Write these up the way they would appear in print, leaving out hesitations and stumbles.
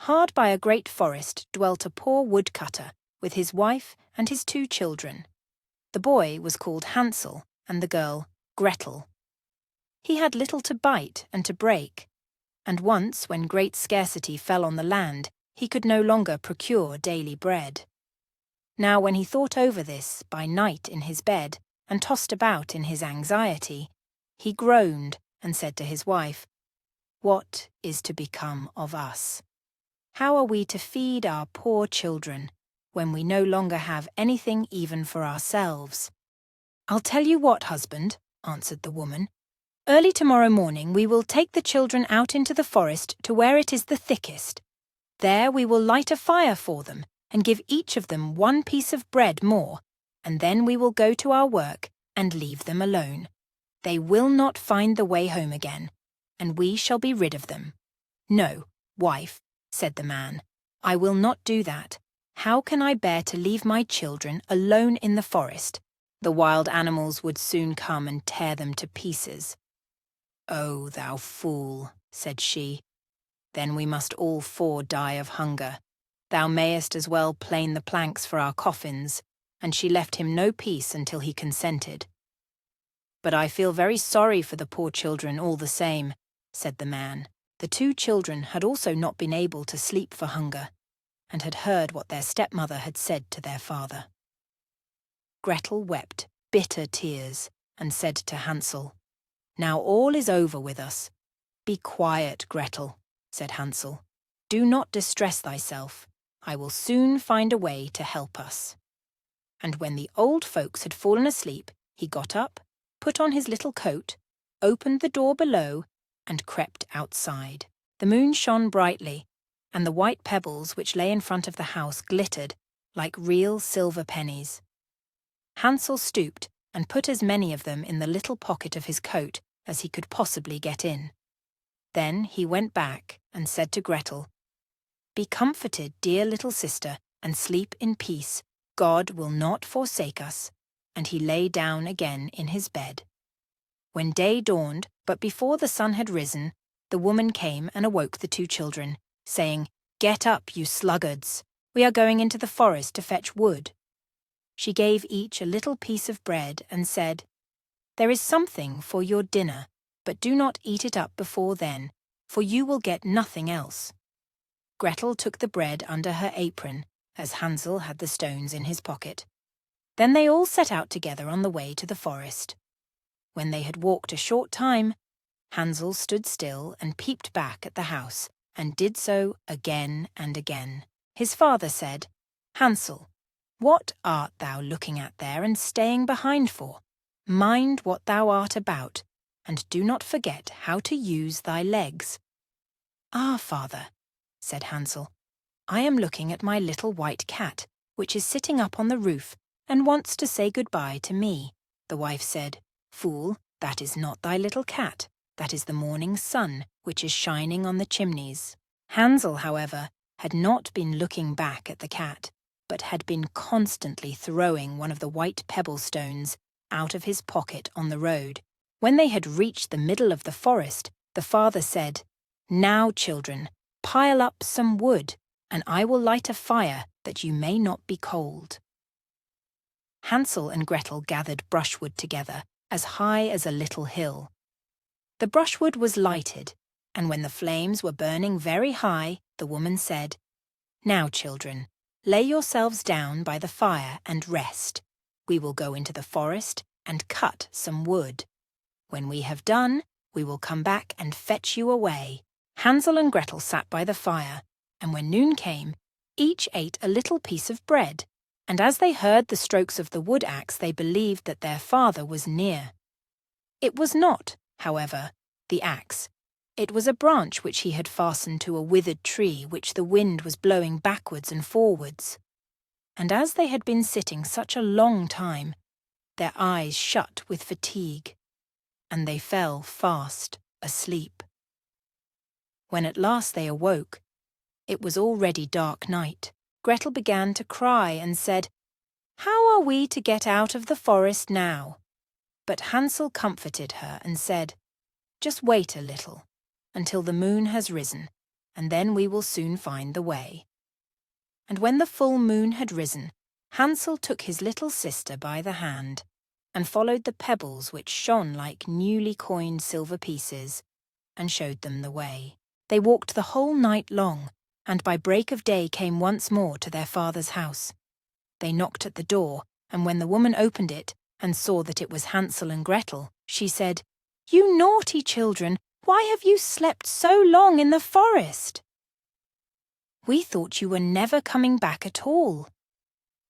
Hard by a great forest dwelt a poor woodcutter with his wife and his 2 children. The boy was called Hansel and the girl Gretel. He had little to bite and to break, and once, when great scarcity fell on the land, he could no longer procure daily bread. Now when he thought over this by night in his bed and tossed about in his anxiety, he groaned and said to his wife, "What is to become of us? How are we to feed our poor children when we no longer have anything even for ourselves?" "I'll tell you what, husband," answered the woman. "Early tomorrow morning we will take the children out into the forest to where it is the thickest. There we will light a fire for them and give each of them 1 piece of bread more, and then we will go to our work and leave them alone. They will not find the way home again, and we shall be rid of them." "No, wife," said the man, "I will not do that. How can I bear to leave my children alone in the forest? The wild animals would soon come and tear them to pieces." "Oh, thou fool," said she, "then we must all 4 die of hunger. Thou mayest as well plane the planks for our coffins," and she left him no peace until he consented. "But I feel very sorry for the poor children all the same," said the man. The 2 children had also not been able to sleep for hunger, and had heard what their stepmother had said to their father. Gretel wept bitter tears and said to Hansel, "Now all is over with us." "Be quiet, Gretel," said Hansel. "Do not distress thyself. I will soon find a way to help us." And when the old folks had fallen asleep, he got up, put on his little coat, opened the door below, and crept outside. The moon shone brightly, and the white pebbles which lay in front of the house glittered like real silver pennies. Hansel stooped and put as many of them in the little pocket of his coat as he could possibly get in. Then he went back and said to Gretel, "Be comforted, dear little sister, and sleep in peace. God will not forsake us." And he lay down again in his bed. When day dawned, but before the sun had risen, the woman came and awoke the 2 children, saying, "Get up, you sluggards. We are going into the forest to fetch wood." She gave each a little piece of bread and said, "There is something for your dinner, but do not eat it up before then, for you will get nothing else." Gretel took the bread under her apron, as Hansel had the stones in his pocket. Then they all set out together on the way to the forest. When they had walked a short time, Hansel stood still and peeped back at the house, and did so again and again. His father said, "Hansel, what art thou looking at there and staying behind for? Mind what thou art about, and do not forget how to use thy legs." "Ah, father," said Hansel, "I am looking at my little white cat, which is sitting up on the roof and wants to say goodbye to me." The wife said, "Fool, that is not thy little cat. That is the morning sun, which is shining on the chimneys." Hansel, however, had not been looking back at the cat, but had been constantly throwing one of the white pebble stones out of his pocket on the road. When they had reached the middle of the forest, the father said, "Now, children, pile up some wood, and I will light a fire that you may not be cold." Hansel and Gretel gathered brushwood together, as high as a little hill. The brushwood was lighted, and when the flames were burning very high, the woman said, "Now, children, lay yourselves down by the fire and rest. We will go into the forest and cut some wood. When we have done, we will come back and fetch you away." Hansel and Gretel sat by the fire, and when noon came, each ate a little piece of bread, and as they heard the strokes of the wood axe, they believed that their father was near. It was not, however, the axe. It was a branch which he had fastened to a withered tree which the wind was blowing backwards and forwards. And as they had been sitting such a long time, their eyes shut with fatigue, and they fell fast asleep. When at last they awoke, it was already dark night. Gretel began to cry and said, "How are we to get out of the forest now?" But Hansel comforted her and said, "Just wait a little, until the moon has risen, and then we will soon find the way." And when the full moon had risen, Hansel took his little sister by the hand and followed the pebbles which shone like newly coined silver pieces, and showed them the way. They walked the whole night long, and by break of day came once more to their father's house. They knocked at the door, and when the woman opened it and saw that it was Hansel and Gretel, she said, "You naughty children, why have you slept so long in the forest?" "We thought you were never coming back at all."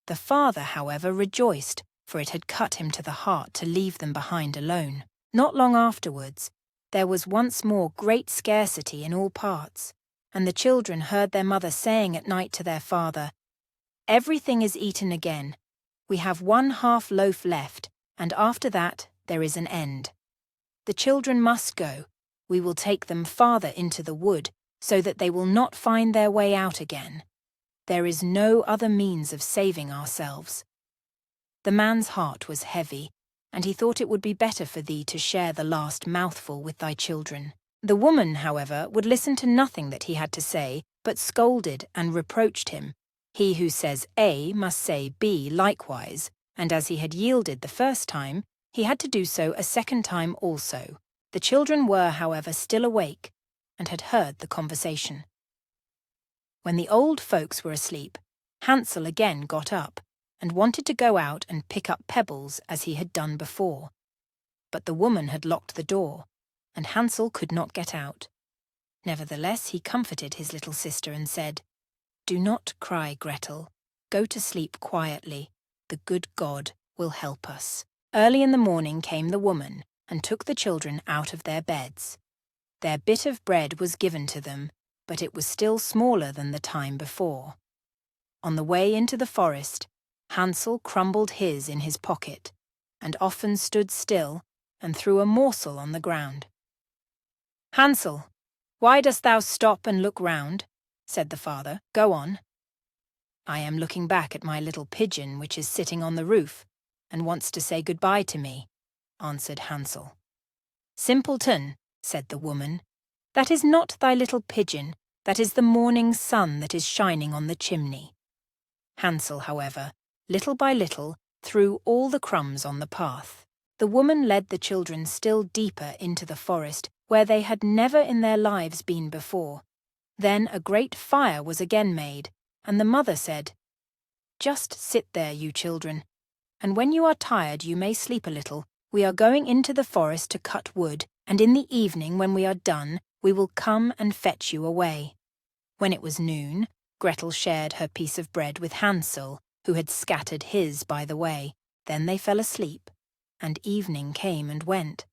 The father, however, rejoiced, for it had cut him to the heart to leave them behind alone. Not long afterwards, there was once more great scarcity in all parts, and the children heard their mother saying at night to their father, "Everything is eaten again. We have 1/2 loaf left, and after that there is an end. The children must go. We will take them farther into the wood, so that they will not find their way out again. There is no other means of saving ourselves." The man's heart was heavy, and he thought it would be better for thee to share the last mouthful with thy children. The woman, however, would listen to nothing that he had to say, but scolded and reproached him. He who says A must say B likewise, and as he had yielded the first time, he had to do so a second time also. The children were, however, still awake, and had heard the conversation. When the old folks were asleep, Hansel again got up, and wanted to go out and pick up pebbles as he had done before. But the woman had locked the door, and Hansel could not get out. Nevertheless, he comforted his little sister and said, "Do not cry, Gretel. Go to sleep quietly. The good God will help us." Early in the morning came the woman, and took the children out of their beds. Their bit of bread was given to them, but it was still smaller than the time before. On the way into the forest, Hansel crumbled his in his pocket, and often stood still and threw a morsel on the ground. "Hansel, why dost thou stop and look round?" said the father. "Go on." "I am looking back at my little pigeon which is sitting on the roof, and wants to say good-bye to me," answered Hansel. "Simpleton," said the woman, "that is not thy little pigeon, that is the morning sun that is shining on the chimney." Hansel, however, little by little, threw all the crumbs on the path. The woman led the children still deeper into the forest, where they had never in their lives been before. Then a great fire was again made, and the mother said, "Just sit there, you children, and when you are tired you may sleep a little. We are going into the forest to cut wood, and in the evening, when we are done, we will come and fetch you away." When it was noon, Gretel shared her piece of bread with Hansel, who had scattered his by the way. Then they fell asleep, and evening came and went,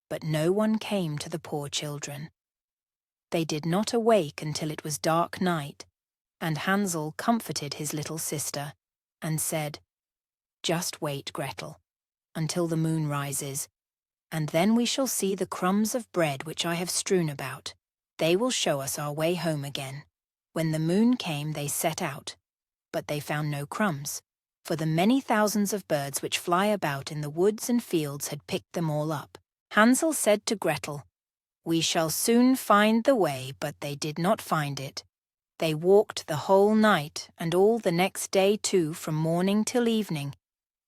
but no one came to the poor children. They did not awake until it was dark night, and Hansel comforted his little sister, and said, "Just wait, Gretel, until the moon rises, and then we shall see the crumbs of bread which I have strewn about. They will show us our way home again." When the moon came they set out, but they found no crumbs, for the many thousands of birds which fly about in the woods and fields had picked them all up. Hansel said to Gretel, "We shall soon find the way," but they did not find it. They walked the whole night, and all the next day too, from morning till evening,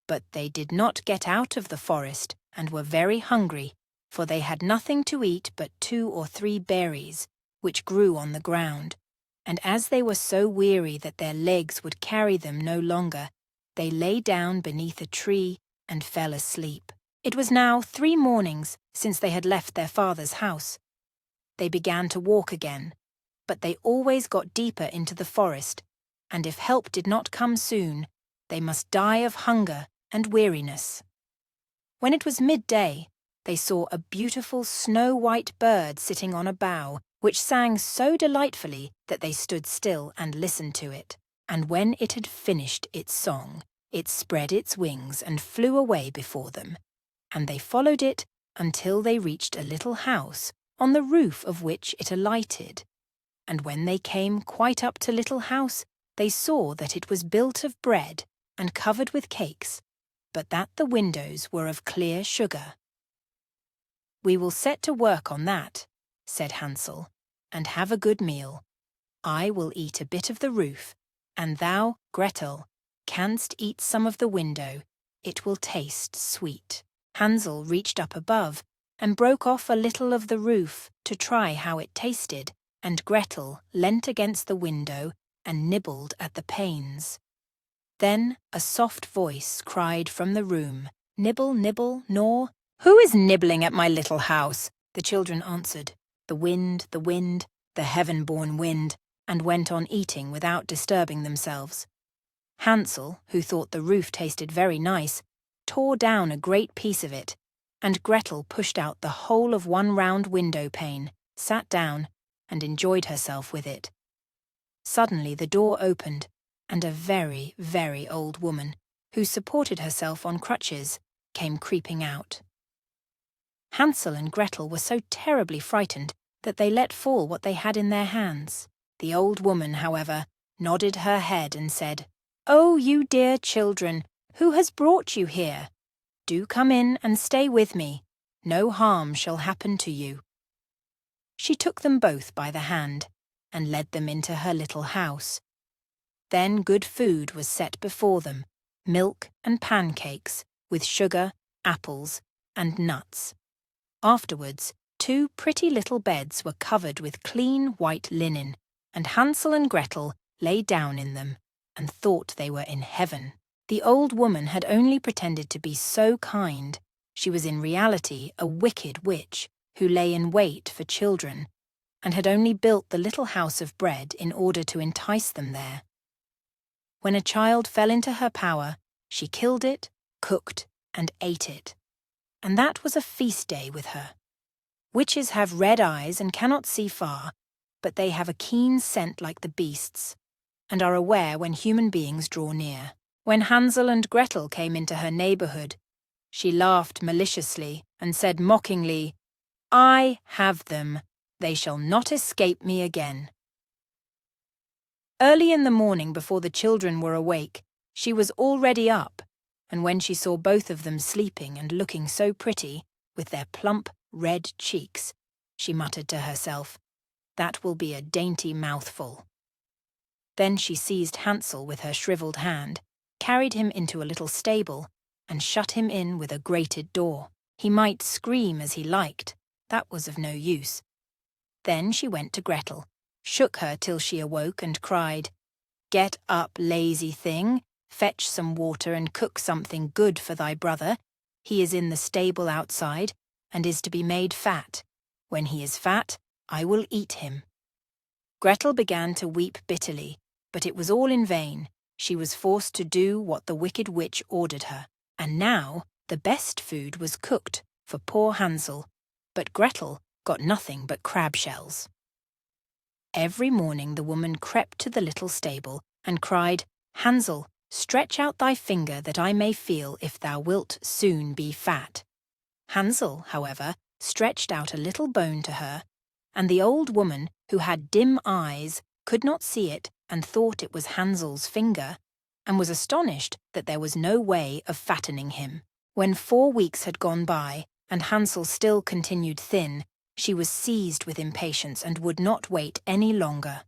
but they did not get out of the forest, and were very hungry, for they had nothing to eat but 2 or 3 berries, which grew on the ground. And as they were so weary that their legs would carry them no longer, they lay down beneath a tree and fell asleep. It was now 3 mornings since they had left their father's house. They began to walk again, but they always got deeper into the forest, and if help did not come soon, they must die of hunger and weariness. When it was midday, they saw a beautiful snow-white bird sitting on a bough, which sang so delightfully that they stood still and listened to it. And when it had finished its song, it spread its wings and flew away before them, and they followed it until they reached a little house, on the roof of which it alighted. And when they came quite up to Little House, they saw that it was built of bread and covered with cakes, but that the windows were of clear sugar. "We will set to work on that," said Hansel, "and have a good meal, I will eat a bit of the roof, and thou, Gretel, canst eat some of the window. It will taste sweet." Hansel reached up above and broke off a little of the roof to try how it tasted, and Gretel leant against the window and nibbled at the panes. Then a soft voice cried from the room, "Nibble, nibble, gnaw." "Who is nibbling at my little house?" The children answered, the wind, the heaven-born wind, and went on eating without disturbing themselves. Hansel, who thought the roof tasted very nice, tore down a great piece of it, and Gretel pushed out the whole of one round window pane, sat down, and enjoyed herself with it. Suddenly the door opened, and a very, very old woman, who supported herself on crutches, came creeping out. Hansel and Gretel were so terribly frightened that they let fall what they had in their hands. The old woman, however, nodded her head and said, "Oh, you dear children, who has brought you here? Do come in and stay with me. No harm shall happen to you." She took them both by the hand and led them into her little house. Then good food was set before them, milk and pancakes, with sugar, apples, and nuts. Afterwards, 2 pretty little beds were covered with clean white linen, and Hansel and Gretel lay down in them and thought they were in heaven. The old woman had only pretended to be so kind. She was in reality a wicked witch who lay in wait for children, and had only built the little house of bread in order to entice them there. When a child fell into her power, she killed it, cooked, and ate it. And that was a feast day with her. Witches have red eyes and cannot see far, but they have a keen scent like the beasts, and are aware when human beings draw near. When Hansel and Gretel came into her neighbourhood, she laughed maliciously and said mockingly, "I have them. They shall not escape me again." Early in the morning, before the children were awake, she was already up, and when she saw both of them sleeping and looking so pretty, with their plump, red cheeks, she muttered to herself, "That will be a dainty mouthful." Then she seized Hansel with her shriveled hand, carried him into a little stable, and shut him in with a grated door. He might scream as he liked. That was of no use. Then she went to Gretel, shook her till she awoke, and cried, "Get up, lazy thing. Fetch some water and cook something good for thy brother. He is in the stable outside, and is to be made fat. When he is fat, I will eat him." Gretel began to weep bitterly, but it was all in vain. She was forced to do what the wicked witch ordered her, and now the best food was cooked for poor Hansel, but Gretel got nothing but crab shells. Every morning the woman crept to the little stable and cried, "Hansel, stretch out thy finger that I may feel if thou wilt soon be fat." Hansel, however, stretched out a little bone to her, and the old woman, who had dim eyes, could not see it and thought it was Hansel's finger, and was astonished that there was no way of fattening him. When 4 weeks had gone by, and Hansel still continued thin, she was seized with impatience and would not wait any longer.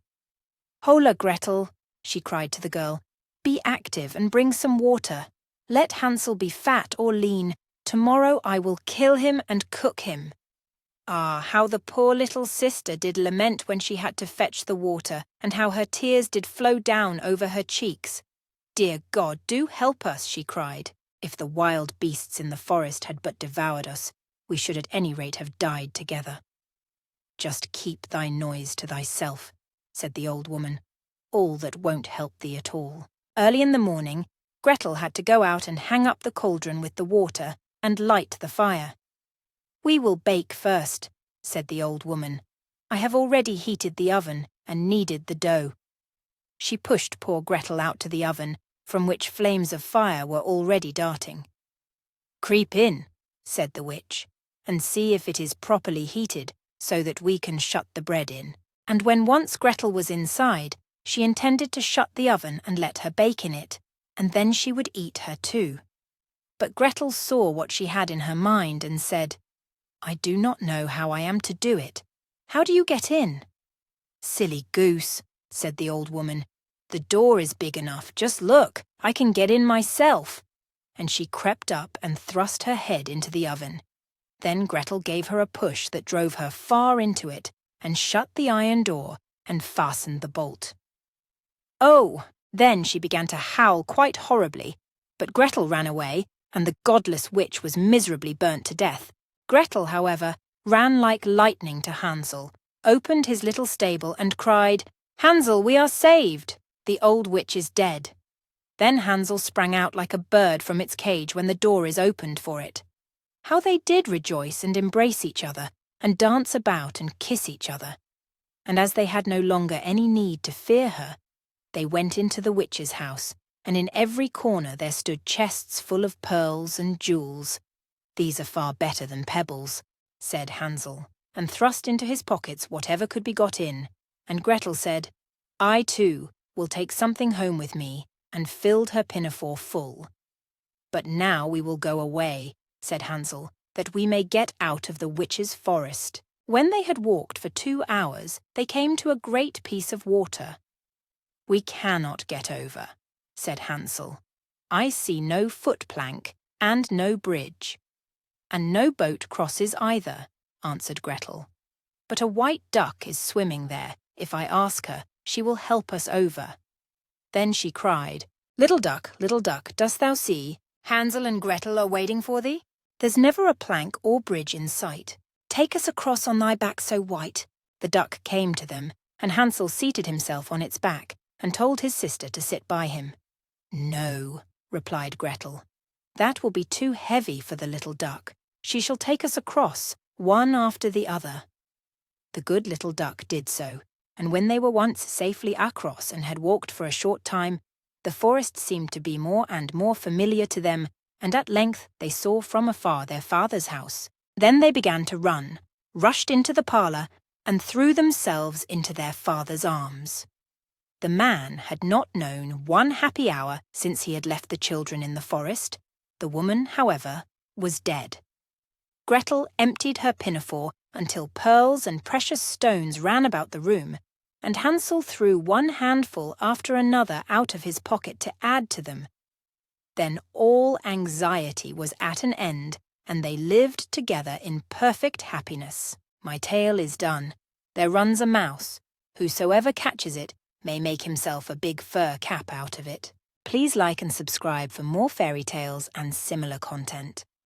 "Hola, Gretel," she cried to the girl, "be active and bring some water. Let Hansel be fat or lean. Tomorrow I will kill him and cook him." Ah, how the poor little sister did lament when she had to fetch the water, and how her tears did flow down over her cheeks. "Dear God, do help us," she cried. "If the wild beasts in the forest had but devoured us, we should at any rate have died together." "Just keep thy noise to thyself," said the old woman. "All that won't help thee at all." Early in the morning, Gretel had to go out and hang up the cauldron with the water and light the fire. "We will bake first," said the old woman. "I have already heated the oven and kneaded the dough." She pushed poor Gretel out to the oven, from which flames of fire were already darting. "Creep in," said the witch, "and see if it is properly heated, so that we can shut the bread in." And when once Gretel was inside, she intended to shut the oven and let her bake in it, and then she would eat her too. But Gretel saw what she had in her mind and said, "I do not know how I am to do it. How do you get in?" "Silly goose," said the old woman. "The door is big enough. Just look, I can get in myself." And she crept up and thrust her head into the oven. Then Gretel gave her a push that drove her far into it and shut the iron door and fastened the bolt. Oh! Then she began to howl quite horribly, but Gretel ran away, and the godless witch was miserably burnt to death. Gretel, however, ran like lightning to Hansel, opened his little stable and cried, "Hansel, we are saved! The old witch is dead." Then Hansel sprang out like a bird from its cage when the door is opened for it. How they did rejoice and embrace each other, and dance about and kiss each other. And as they had no longer any need to fear her, they went into the witch's house, and in every corner there stood chests full of pearls and jewels. "These are far better than pebbles," said Hansel, and thrust into his pockets whatever could be got in. And Gretel said, "I too will take something home with me," and filled her pinafore full. "But now we will go away," said Hansel, "that we may get out of the witch's forest." When they had walked for 2 hours, they came to a great piece of water. "We cannot get over," said Hansel. "I see no foot-plank and no bridge." "And no boat crosses either," answered Gretel. "But a white duck is swimming there. If I ask her, she will help us over." Then she cried, little duck, dost thou see? Hansel and Gretel are waiting for thee. There's never a plank or bridge in sight. Take us across on thy back so white." The duck came to them, and Hansel seated himself on its back and told his sister to sit by him. "No," replied Gretel. "That will be too heavy for the little duck. She shall take us across, one after the other." The good little duck did so, and when they were once safely across and had walked for a short time, the forest seemed to be more and more familiar to them, and at length they saw from afar their father's house. Then they began to run, rushed into the parlour, and threw themselves into their father's arms. The man had not known one happy hour since he had left the children in the forest. The woman, however, was dead. Gretel emptied her pinafore until pearls and precious stones ran about the room, and Hansel threw one handful after another out of his pocket to add to them. Then all anxiety was at an end, and they lived together in perfect happiness. My tale is done. There runs a mouse. Whosoever catches it may make himself a big fur cap out of it. Please like and subscribe for more fairy tales and similar content.